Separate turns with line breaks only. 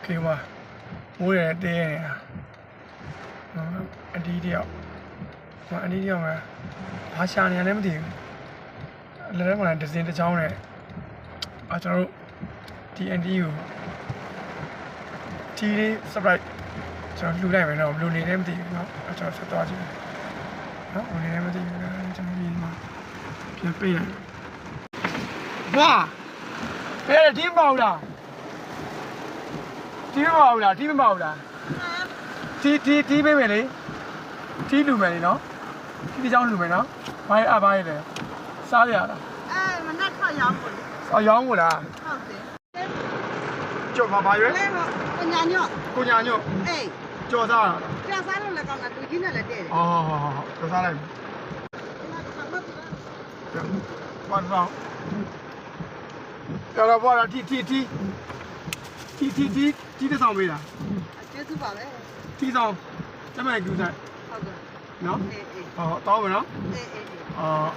Okay မှာမိုးရတဲ့အဒီတယောက်အဒီတယောက်မှာဘာရှာနေရလဲမသိဘူးလည်းလည်းမလားဒဇင်တစ်ချောင်းနဲ့ကျွန်တော်တို့ TNT ကိုတီးလေး surprise ကျွန်တော်လှူလိုက်မယ်တော့ဘယ်လိုနေလဲမသိဘူးเนาะကျွန်တော်ဆက်သွားကြည့်เนาะဘယ်လိုနေလဲမသိဘူးကျွန်တော်ဒီမှာပြန်ပေးလိုက်ဘာဘယ်ဒီမဟုတ်လားဒီမဟုတ်လားဒီမဟုတ်လားတီးပေးမယ်လေတီးလူမယ်လေเนาะတီးကြောင်းလူမယ်เนาะဘာရအဘာရလဲစားရလား
မနက်ခါရောင်းကို
ရောင်းကိုလား
ဟုတ်တယ်
ကြော်ဘာရွယ်
ကိုညာညော့အေး
ကြော်စားလား
ကြော်စားလို့လည်းကောင်းတာသူကြီးနဲ့လည်းတည့်တယ်
ကြော်စားလိုက်ဘာတော့ကြော်တော့ဘာလားတီတဲ့ဆောင်ပေးလား
ကျေးဇူးပါပဲ
တီဆောင်ကျမကူဆိုင်
ဟုတ်ကဲ့
နော်တောင်းမယ်နော်
အေး